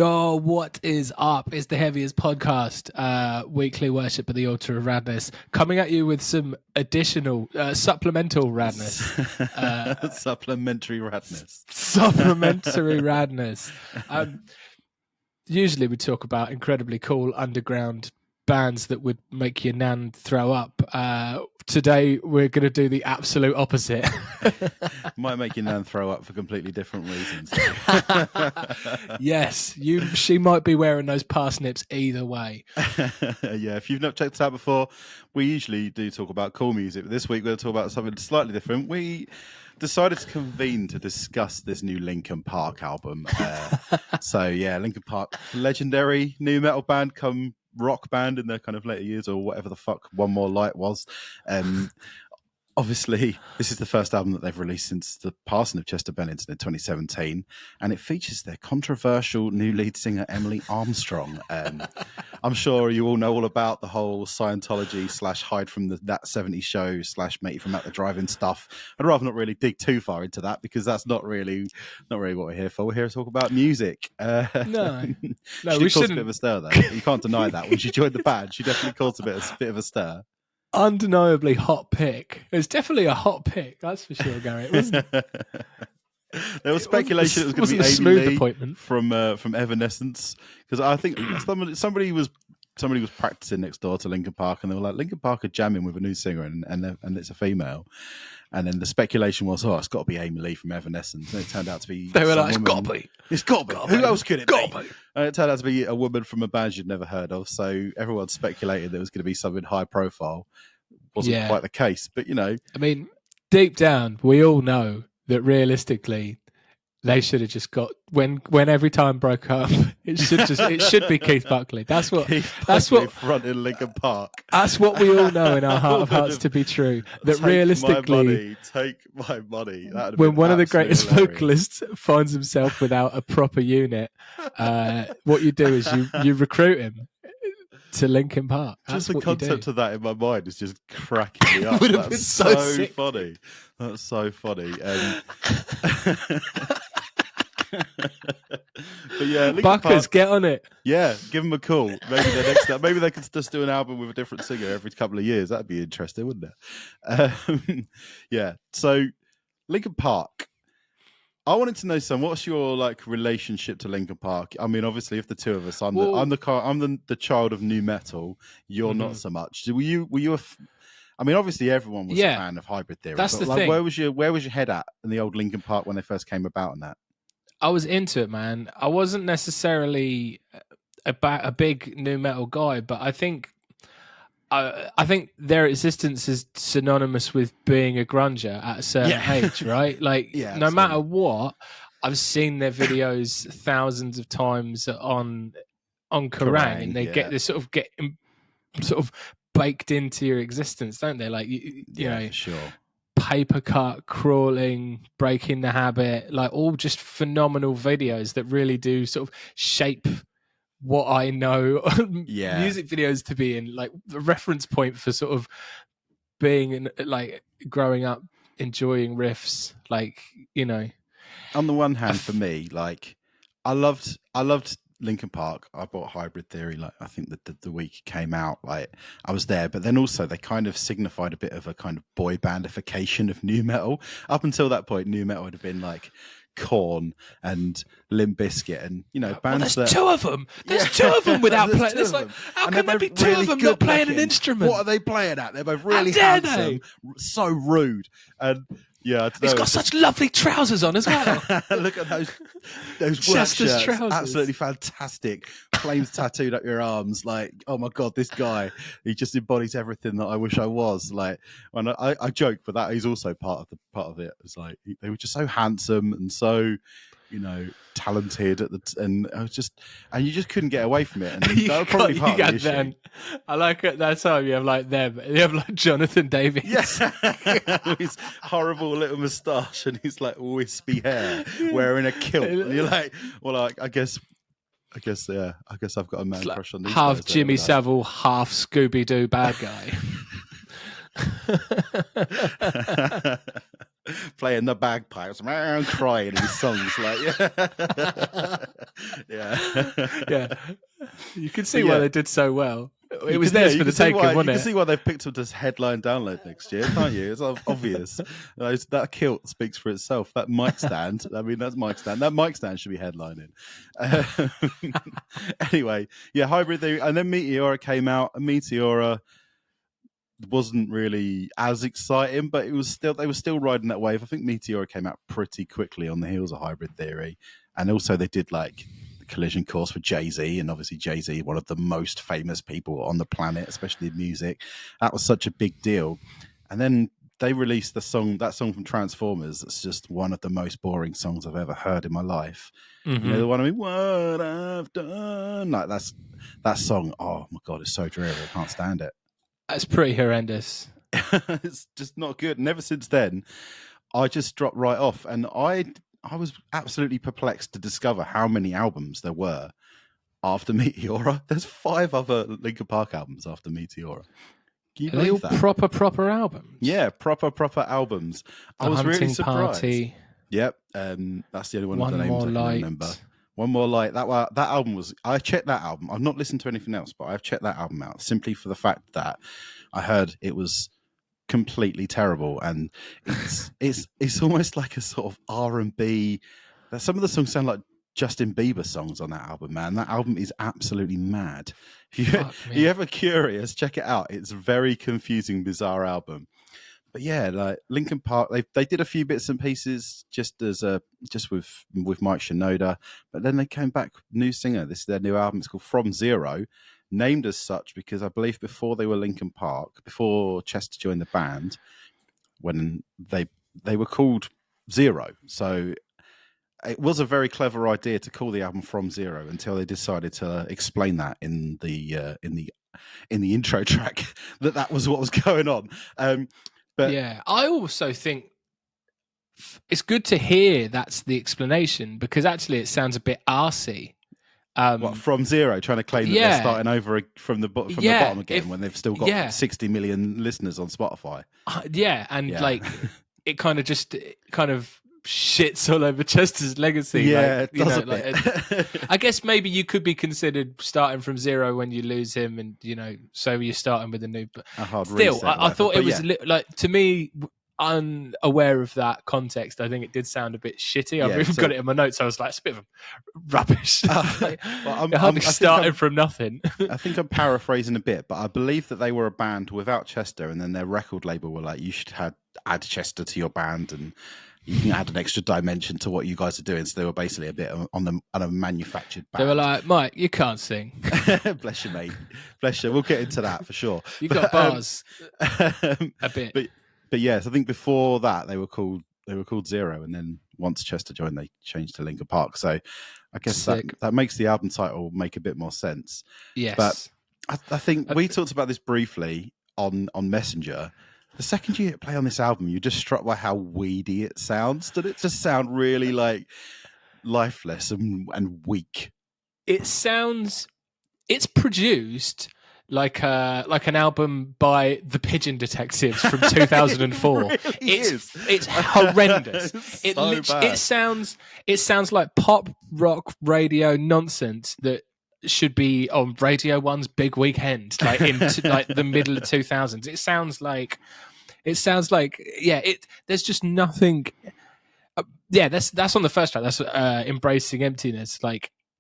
Yo, what is up? It's the Heavyist podcast, weekly worship at the altar of radness, coming at you with some additional supplemental radness. Supplementary radness. Supplementary radness. Usually we talk about incredibly cool underground bands that would make your nan throw up. Today we're going to do the absolute opposite. Might make your nan throw up for completely different reasons. Yes, she might be wearing those parsnips either way. Yeah, if you've not checked us out before, we usually do talk about cool music. But this week we're going to talk about something slightly different. We decided to convene to discuss this new Linkin Park album. So yeah, Linkin Park, legendary new metal band come rock band in their kind of later years, or whatever the fuck One More Light was. Obviously, this is the first album that they've released since the passing of Chester Bennington in 2017, and it features their controversial new lead singer, Emily Armstrong. I'm sure you all know all about the whole Scientology / hide from that 70s show / mate from at the drive-in stuff. I'd rather not really dig too far into that, because that's not really what we're here for. We're here to talk about music. No, we shouldn't. A bit of a stir, though. You can't deny that. When she joined the band, she definitely caused a bit of a stir. Undeniably hot pick. It was definitely a hot pick, that's for sure, Gary. It wasn't. There was speculation it was going to be Amy Lee from Evanescence, because I think somebody was practicing next door to Linkin Park, and they were like, Linkin Park are jamming with a new singer, and it's a female. And then the speculation was, it's got to be Amy Lee from Evanescence. And it turned out to be... They were like, it's got to be. It's got to be. Who else could it be? And it turned out to be a woman from a band you'd never heard of. So everyone speculated there was going to be something high profile. Wasn't quite the case, but I mean, deep down, we all know that realistically, they should have just got when every time broke up. It should be Keith Buckley. That's what fronted Linkin Park. That's what we all know in our heart of hearts to be true. That realistically, take my money. When one of the greatest vocalists finds himself without a proper unit, what you do is you recruit him to Linkin Park. That's just the concept of that in my mind is just cracking me up. That's so funny. That's so funny. But yeah, Linkin Buckers, Park, get on it. Yeah, give them a call. Maybe they could just do an album with a different singer every couple of years. That'd be interesting, wouldn't it? Yeah. So Linkin Park. I wanted to know, what's your relationship to Linkin Park? I mean, obviously, if the two of us, I'm the child of new metal. You're not so much. Were you? I mean, obviously, everyone was a fan of Hybrid Theory. That's the thing. Where was your head at in the old Linkin Park when they first came about and that? I was into it, man. I wasn't necessarily a big new metal guy, but I think their existence is synonymous with being a grunger at a certain age, right? No matter what, I've seen their videos thousands of times on Kerrang, and they get sort of baked into your existence, don't they? You know, for sure. Paper cut, crawling, breaking the habit, all just phenomenal videos that really do sort of shape what I know music videos to be in, the reference point for sort of being in, growing up, enjoying riffs, On the one hand, for me, I loved Linkin Park. I bought Hybrid Theory, I think that the week it came out, I was there. But then also they kind of signified a bit of a kind of boy bandification of new metal. Up until that point, new metal would have been Korn and Limp Bizkit, and bands. There's two of them. There's two of them without playing. It's how can there be two of them not playing an instrument? What are they playing at? They're both really handsome, so rude, and he's got such lovely trousers on as well. Look at those work shirts, trousers. Absolutely fantastic. Flames tattooed up your arms. Oh my god, this guy, he just embodies everything that I wish I was. When I joke, but that he's also part of it. It's they were just so handsome and so talented and I was just, and you just couldn't get away from it. And that was probably part of the issue. Them. I like it. That's how you have them. You have Jonathan Davis. Yes, with his horrible little moustache and his wispy hair, wearing a kilt. And you're well, I guess I've got a man crush on these half guys, Jimmy Savile, half Scooby Doo bad guy. playing the bagpipes, and crying in his songs, Yeah. You can see why they did so well. It was theirs for the taking, wasn't it? You can see why they've picked up this headline download next year, can't you? It's obvious. That kilt speaks for itself. That mic stand, that's mic stand. That mic stand should be headlining. Anyway, Hybrid Theory. And then Meteora came out. And Meteora wasn't really as exciting, but they were still riding that wave. I think Meteora came out pretty quickly on the heels of Hybrid Theory. And also they did Collision Course with Jay-Z, and obviously Jay-Z, one of the most famous people on the planet, especially in music. That was such a big deal. And then they released that song from Transformers. That's just one of the most boring songs I've ever heard in my life. Mm-hmm. You know, the one what I've done. That song, oh my God, it's so dreary. I can't stand it. That's pretty horrendous. It's just not good. And ever since then, I just dropped right off. And I was absolutely perplexed to discover how many albums there were after Meteora. There's 5 other Linkin Park albums after Meteora. Can you Are they all that? proper albums? Yeah, proper albums. I was really surprised. Party. Yep, that's the only one of the names I can remember. One More Light. That album was. I checked that album. I've not listened to anything else, but I've checked that album out simply for the fact that I heard it was completely terrible, and it's almost like a sort of R&B. Some of the songs sound like Justin Bieber songs on that album, man. That album is absolutely mad. If you're ever curious, check it out. It's a very confusing, bizarre album. But yeah, Linkin Park, they did a few bits and pieces just with Mike Shinoda, but then they came back, new singer. This is their new album. It's called From Zero, named as such because I believe before they were Linkin Park, before Chester joined the band, when they were called Zero. So it was a very clever idea to call the album From Zero until they decided to explain that in the intro track that was what was going on. But yeah, I also think it's good to hear that's the explanation, because actually it sounds a bit arsey. From Zero, trying to claim that they're starting over from the bottom again when they've still got 60 million listeners on Spotify. It kind of shits all over Chester's legacy. Yeah, it does a bit. I guess maybe you could be considered starting from zero when you lose him, and so you're starting with a new. But still, I thought it was to me, unaware of that context. I think it did sound a bit shitty. I've even got it in my notes. I was like, it's a bit of rubbish. I'm starting from nothing. I think I'm paraphrasing a bit, but I believe that they were a band without Chester, and then their record label were like, you should add Chester to your band, and you can add an extra dimension to what you guys are doing. So they were basically a bit on a manufactured band. They were like, Mike, you can't sing. Bless you, mate. Bless you. We'll get into that for sure. You've got bars a bit. But yes, I think before that they were called Zero, and then once Chester joined, they changed to Linkin Park. So I guess that makes the album title make a bit more sense. Yes. But I think we talked about this briefly on Messenger. The second you hit play on this album, you're just struck by how weedy it sounds. Did it just sound really lifeless and weak? It's produced like an album by the Pigeon Detectives from 2004. It's horrendous. It sounds like pop rock radio nonsense that should be on Radio 1's Big Weekend, in the middle of 2000s. It sounds like there's just nothing. That's on the first track. That's Embracing Emptiness,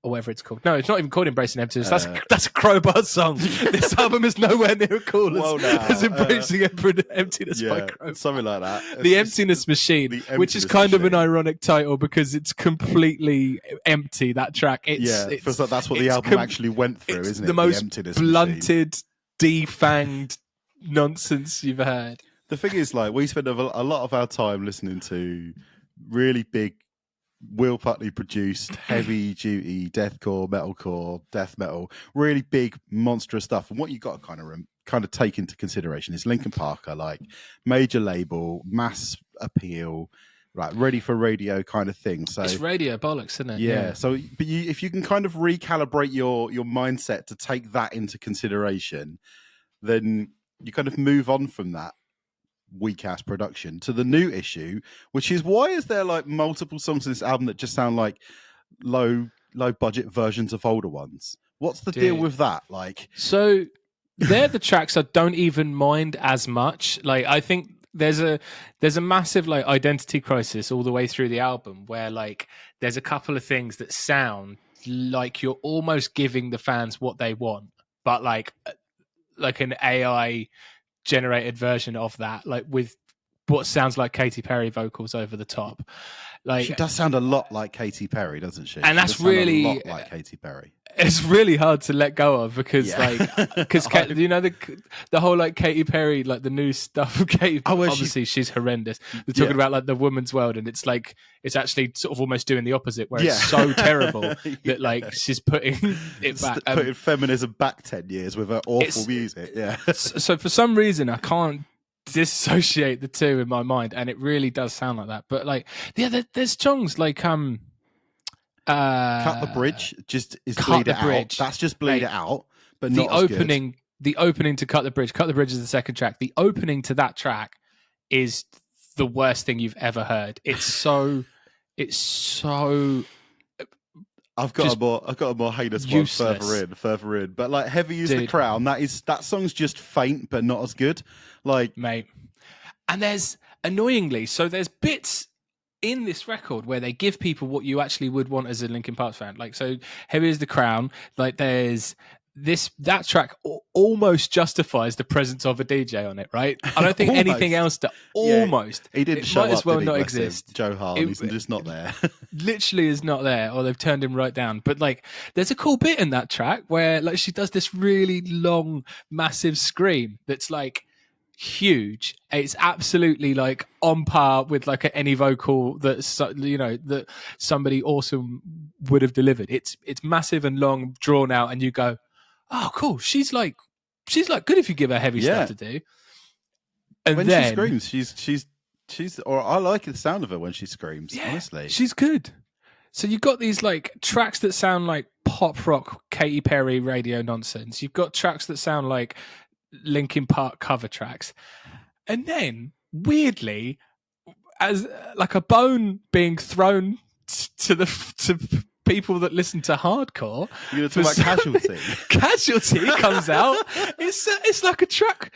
or whatever it's called. No, it's not even called Embracing Emptiness. That's a Crowbar song. This album is nowhere near as cool as Embracing Emptiness by Crowbar. Something like that. The Emptiness Machine, which is kind of an ironic title because it's completely empty, that track. Feels like that's what the album actually went through, isn't it? The most blunted, defanged nonsense you've heard. The thing is, we spend a lot of our time listening to really big, Will Putney produced, heavy duty deathcore, metalcore, death metal, really big, monstrous stuff. And what you got to kind of take into consideration is Linkin Park are major label, mass appeal, ready for radio kind of thing. So it's radio bollocks, isn't it? Yeah. So, but if you can kind of recalibrate your mindset to take that into consideration, then you kind of move on from that weak ass production to the new issue, which is why is there like multiple songs in this album that just sound like low budget versions of older ones? What's the deal with that? Like, so they're the tracks I don't even mind as much. Like, I think there's a massive like identity crisis all the way through the album where like there's a couple of things that sound like you're almost giving the fans what they want, but like an AI generated version of that, like with what sounds like Katy Perry vocals over the top. Like, she does sound a lot like Katy Perry, doesn't she? And that's really a lot like Katy Perry. It's really hard to let go of because because you know the whole like Katy Perry, like the new stuff of Katy. Obviously, she's horrendous. They're talking about like the woman's world, and it's like it's actually sort of almost doing the opposite, where it's so terrible that like she's putting it back, putting feminism back 10 years with her awful music. Yeah. So for some reason, I can't dissociate the two in my mind, and it really does sound like that. But like, there's songs like Cut the Bridge just is Bleed It Out. That's just Bleed It Out, but not as good. The opening to Cut the Bridge is the second track. The opening to that track is the worst thing you've ever heard. It's so I've got a more heinous useless one further in. But like Heavy Is the Crown, that song's just faint but not as good. Like, mate. And there's annoyingly, so there's bits in this record where they give people what you actually would want as a Linkin Park fan. Like, so Heavy Is the Crown, like there's that track almost justifies the presence of a DJ on it, right? I don't think anything else to almost. He didn't show up, might as well not exist. Joe Hart, he's just not there. Literally is not there, or they've turned him right down. But like, there's a cool bit in that track where like she does this really long, massive scream that's like huge. It's absolutely like on par with like any vocal that that somebody awesome would have delivered. It's massive and long, drawn out, and you go, oh, cool. She's like good if you give her heavy stuff to do. And when then, she screams, she's or I like the sound of her when she screams. Honestly, she's good. So you've got these like tracks that sound like pop rock Katy Perry radio nonsense. You've got tracks that sound like Linkin Park cover tracks, and weirdly, as like a bone being thrown to people that listen to hardcore, you're gonna talk about Casualty. Casualty comes out. It's like a track.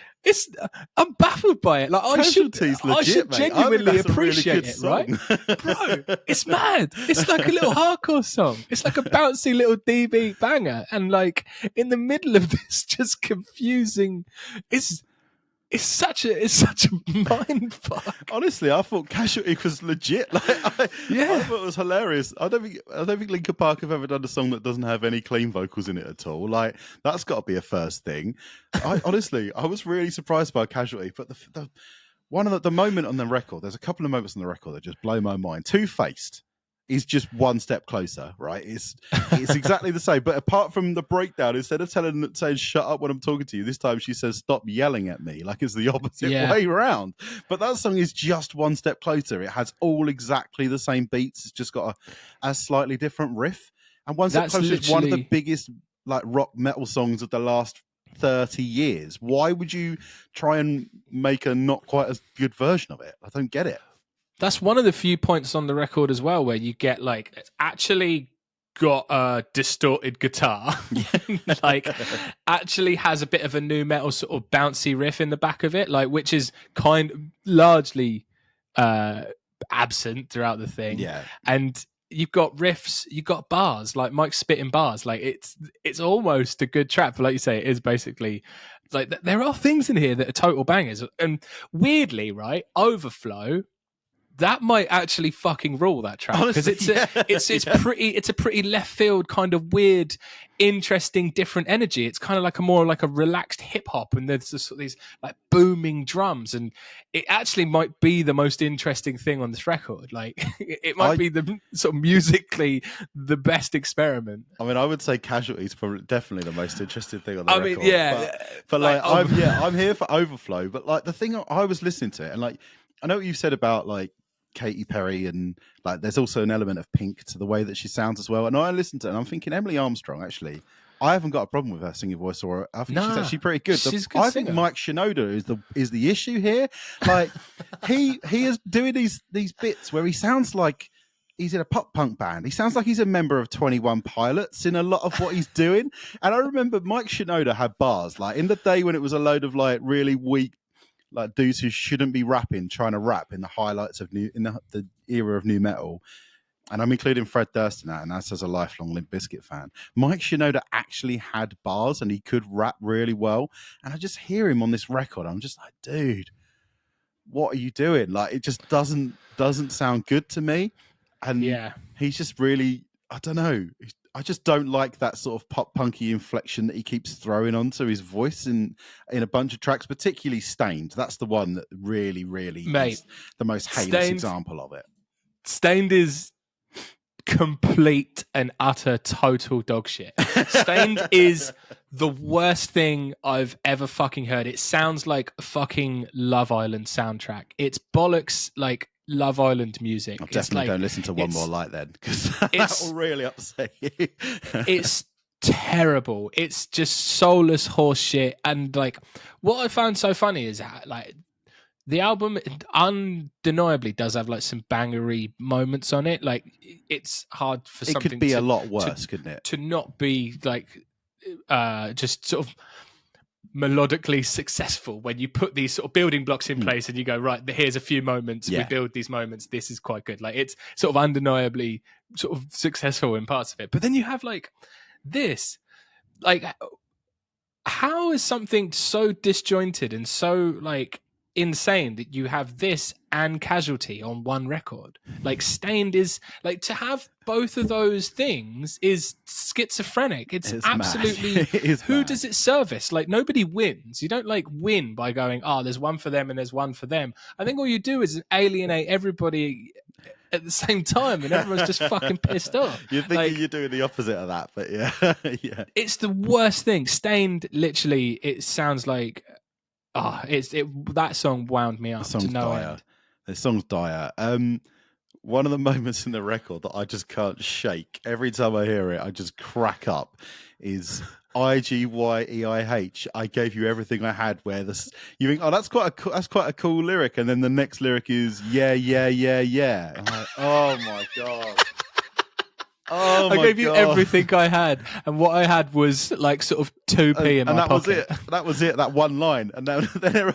I'm baffled by it. Like Casualty's legit, I should genuinely appreciate it, right, bro? It's mad. It's like a little hardcore song. It's like a bouncy little DB banger, and like in the middle of this, just confusing. It's such a mind fuck. Honestly, I thought Casualty was legit. Like, I thought it was hilarious. I don't think Linkin Park have ever done a song that doesn't have any clean vocals in it at all. Like, that's got to be a first thing. I was really surprised by Casualty, but the moment on the record, there's a couple of moments on the record that just blow my mind. Two-Faced is just one step closer, right? It's exactly the same, but apart from the breakdown, instead of saying shut up when I'm talking to you, this time she says stop yelling at me, like it's the opposite way around. But that song is just one step closer. It has all exactly the same beats. It's just got a slightly different riff. And One Step Closer is one of the biggest like rock metal songs of the last 30 years. Why would you try and make a not quite as good version of it? I don't get it. That's one of the few points on the record as well where you get like it's actually got a distorted guitar, like actually has a bit of a new metal sort of bouncy riff in the back of it, like which is kind of largely absent throughout the thing. Yeah, and you've got riffs, you've got bars, like Mike's spitting bars, like it's almost a good track, but like you say, it is basically like there are things in here that are total bangers, and weirdly, right, Overflow. That might actually fucking rule that track because it's a pretty left field kind of weird, interesting, different energy. It's kind of like a relaxed hip hop, and there's just sort of these like booming drums, and it actually might be the most interesting thing on this record. Like it might be the sort of musically the best experiment. I mean, I would say Casualty is probably definitely the most interesting thing on the record. Mean, yeah, but like I'm here for Overflow. But like the thing I was listening to it, and like I know what you've said about like Katy Perry, and like there's also an element of Pink to the way that she sounds as well. And I listened to it and I'm thinking Emily Armstrong actually I haven't got a problem with her singing voice, or I think she's actually pretty good. She's a good I singer. think Mike Shinoda is the issue here. Like he is doing these bits where he sounds like he's in a pop punk band. He sounds like he's a member of 21 Pilots in a lot of what he's doing. And I remember Mike Shinoda had bars like in the day when it was a load of like really weak like dudes who shouldn't be rapping trying to rap in the highlights of the era of new metal. And I'm including Fred Durst in that, and that's as a lifelong Limp Bizkit fan. Mike Shinoda actually had bars, and he could rap really well. And I just hear him on this record. I'm just like, dude, what are you doing? Like, it just doesn't sound good to me. And he's just really, I don't know. I just don't like that sort of pop punky inflection that he keeps throwing onto his voice in a bunch of tracks, particularly Stained. That's the one that really, really is the most heinous example of it. Stained is complete and utter total dog shit. Stained is the worst thing I've ever fucking heard. It sounds like a fucking Love Island soundtrack. It's bollocks like Love Island music. I definitely don't listen to One More Light then, because that will really upset you. It's terrible. It's just soulless horse shit. And like, what I found so funny is like the album undeniably does have like some bangery moments on it. Like it's hard for something. It could be a lot worse, couldn't it? To not be like just sort of melodically successful when you put these sort of building blocks in place and you go, right, here's a few moments. We build these moments. This is quite good. Like it's sort of undeniably sort of successful in parts of it. But then you have like this, like how is something so disjointed and so like insane that you have this and Casualty on one record? Like Stained is like, to have both of those things is schizophrenic. It's absolutely who does it service? Like nobody wins. You don't like win by going, oh, there's one for them and there's one for them. I think all you do is alienate everybody at the same time and everyone's just fucking pissed off. You're thinking like, you're doing the opposite of that, but yeah. It's the worst thing. Stained, literally, it sounds like that song wound me up to no end. The song's dire. One of the moments in the record that I just can't shake every time I hear it, I just crack up. Is IGYEIH? I gave you everything I had. Where this you think, oh, that's quite a cool lyric, and then the next lyric is yeah. I'm like, oh my god. Oh, I gave you everything I had, and what I had was like sort of 2p in my pocket. That was it. That one line, and then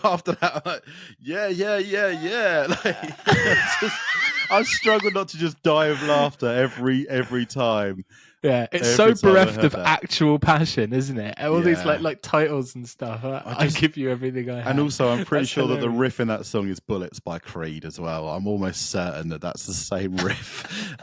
after that, I'm like, yeah. Like, I struggle not to just die of laughter every time. Yeah, it's so bereft of actual passion, isn't it? All these like titles and stuff. I give you everything I have. And also, I'm pretty sure that the riff in that song is "Bullets" by Creed as well. I'm almost certain that that's the same riff.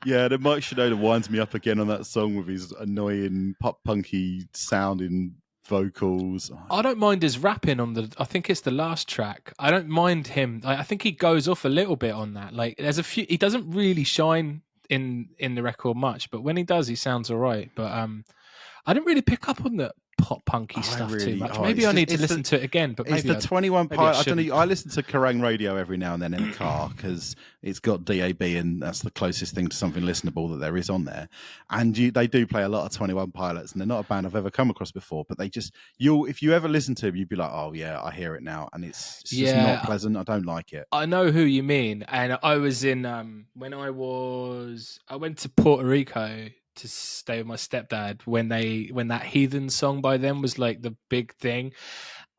Yeah, then Mike Shinoda winds me up again on that song with his annoying pop punky sounding vocals. I don't mind his rapping on I think it's the last track. I don't mind him. I think he goes off a little bit on that. Like there's a few, he doesn't really shine in the record much, but when he does, he sounds all right. But I didn't really pick up on the pop punky stuff too much. Maybe I need to listen to it again. But it's maybe the 21 Pilots. I don't know. I listen to Kerrang radio every now and then in the car because it's got DAB, and that's the closest thing to something listenable that there is on there. And they do play a lot of 21 Pilots, and they're not a band I've ever come across before. But they just if you ever listen to them, you'd be like, oh yeah, I hear it now, and it's just not pleasant. I don't like it. I know who you mean, and I was in when I went to Puerto Rico to stay with my stepdad when that Heathen song by them was like the big thing,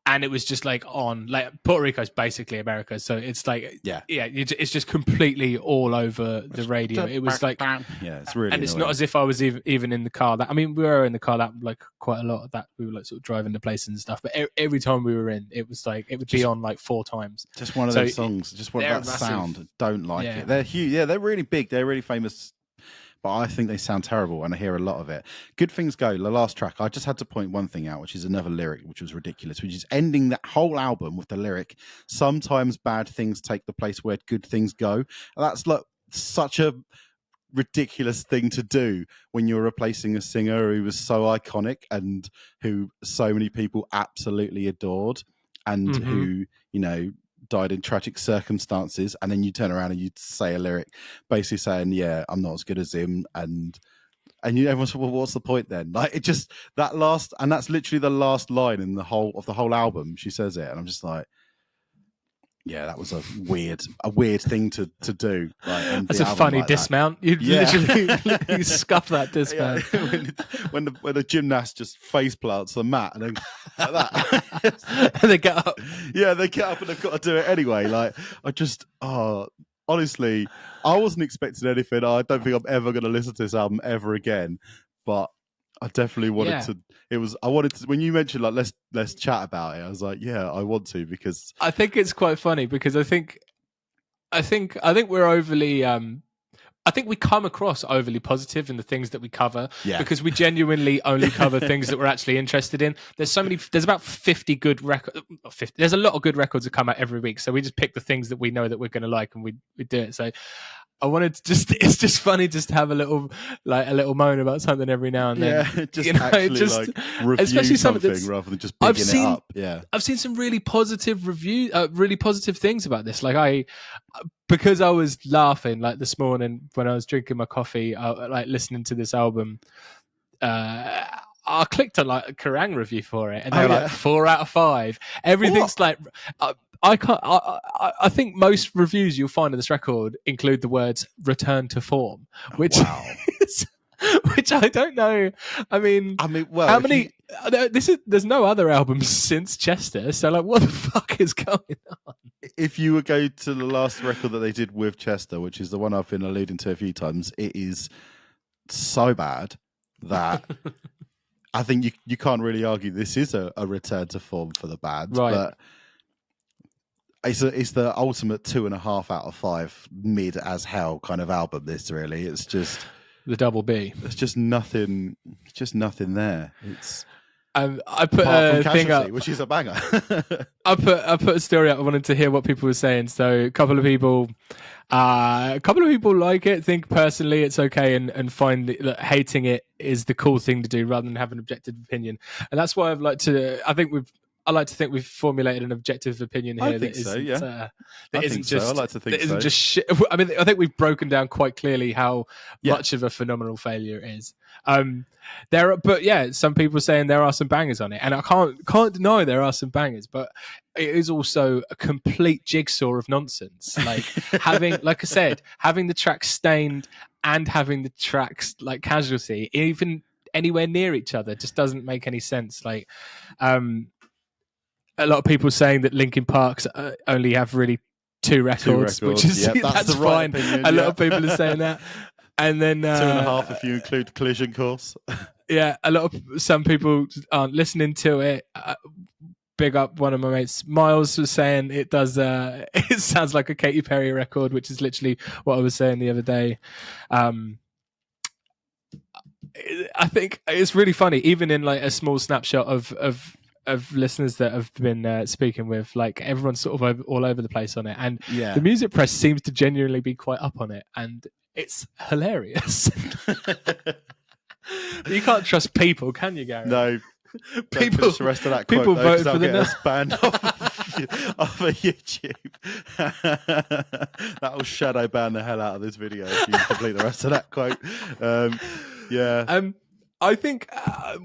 and it was just like on, like Puerto Rico is basically America, so it's like it's just completely all over the radio. It was like it's really, and it's not as if I was even in the car. That, I mean, we were in the car that like quite a lot of that. We were like sort of driving to places and stuff, but every time we were in, it was like it would be on like 4 times. Just one of those songs. Just one of that sound. Don't like it. They're huge. Yeah, they're really big. They're really famous. But I think they sound terrible, and I hear a lot of it. Good Things Go, the last track, I just had to point one thing out, which is another lyric, which was ridiculous, which is ending that whole album with the lyric, sometimes bad things take the place where good things go. That's like such a ridiculous thing to do when you're replacing a singer who was so iconic and who so many people absolutely adored, and who, died in tragic circumstances, and then you turn around and you say a lyric basically saying, yeah, I'm not as good as him, and And everyone's, well, what's the point then? Like, it just, that last, and that's literally the last line in the whole album. She says it, and I'm just like, yeah, that was a weird thing to do. Like, that's a funny like dismount. You literally you scuff that dismount. Yeah. when the gymnast just face plants the mat and then like that, and they get up. Yeah, they get up and they've got to do it anyway. Like, honestly, I wasn't expecting anything. I don't think I'm ever going to listen to this album ever again. But I definitely wanted to. I wanted to. When you mentioned like let's chat about it, I was like, yeah, I want to, because I think it's quite funny because I think we're overly. I think we come across overly positive in the things that we cover because we genuinely only cover things that we're actually interested in. There's about 50 good records. There's a lot of good records that come out every week. So we just pick the things that we know that we're going to like and we do it. So I wanted to it's just funny just to have a little moan about something every now and then. Yeah, just actually like review especially something rather than just bigging it up. Yeah. I've seen some really positive really positive things about this. Like because I was laughing like this morning when I was drinking my coffee, like listening to this album, I clicked on like a Kerrang review for it, and they were like 4 out of 5. Everything's like I think most reviews you'll find of this record include the words "return to form," which which I don't know. I mean, well, how many? There's no other albums since Chester, so like, what the fuck is going on? If you would go to the last record that they did with Chester, which is the one I've been alluding to a few times, it is so bad that I think you can't really argue this is a return to form for the band, right? But it's the ultimate 2.5 out of 5 mid as hell kind of album. This really, it's just the double B. There's just nothing. Just nothing there. It's. I put a thing up, which is a banger. I put a story up. I wanted to hear what people were saying. So a couple of people like it, think personally it's okay, and find that hating it is the cool thing to do rather than have an objective opinion. And that's why I like to think we've formulated an objective opinion here. I think so. Yeah. I think so. I like to think so. Just shit. I mean, I think we've broken down quite clearly how much of a phenomenal failure it is. Some people saying there are some bangers on it, and I can't deny there are some bangers, but it is also a complete jigsaw of nonsense. Like having the tracks Stained and having the tracks like Casualty, even anywhere near each other, just doesn't make any sense. Like, a lot of people saying that Linkin Park's only have really 2 records, which is that's right fine. Opinion, a lot of people are saying that, and then 2.5 if you include Collision Course. Yeah, some people aren't listening to it. Big up one of my mates, Miles, was saying it does. It sounds like a Katy Perry record, which is literally what I was saying the other day. I think it's really funny, even in like a small snapshot of listeners that have been speaking with, like everyone's sort of all over the place on it, and the music press seems to genuinely be quite up on it, and it's hilarious. You can't trust people, can you, Gary? No. People. The rest of that people quote, voted for the banned off of YouTube. That will shadow ban the hell out of this video if you complete the rest of that quote. I think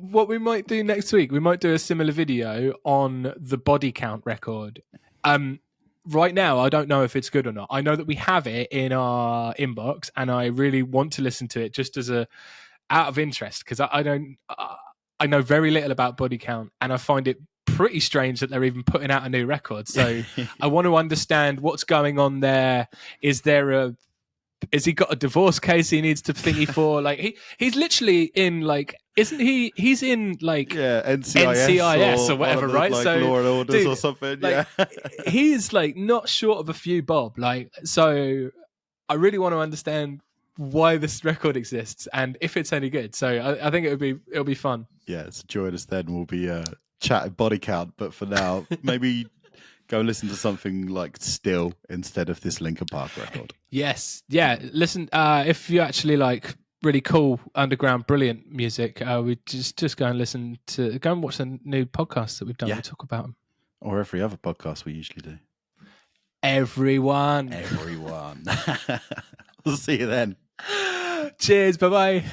what we might do next week, we might do a similar video on the Body Count record. Right now, I don't know if it's good or not. I know that we have it in our inbox, and I really want to listen to it just as out of interest, because I know very little about Body Count, and I find it pretty strange that they're even putting out a new record. So I want to understand what's going on there. Has he got a divorce case he needs to thingy for? Like he's literally in like, isn't he? He's in like NCIS or whatever, right? Like so Law and Orders or something. Like, he's like not short of a few bob. Like, so I really want to understand why this record exists and if it's any good. So I think it'll be fun. Yeah, so join us then. We'll be chatting Body Count, but for now, maybe go and listen to something like Still instead of this Linkin Park record. Yes. Yeah. Listen, if you actually like really cool, underground, brilliant music, we just go and watch the new podcasts that we've done. We talk about them. Or every other podcast we usually do. Everyone. We'll see you then. Cheers. Bye-bye.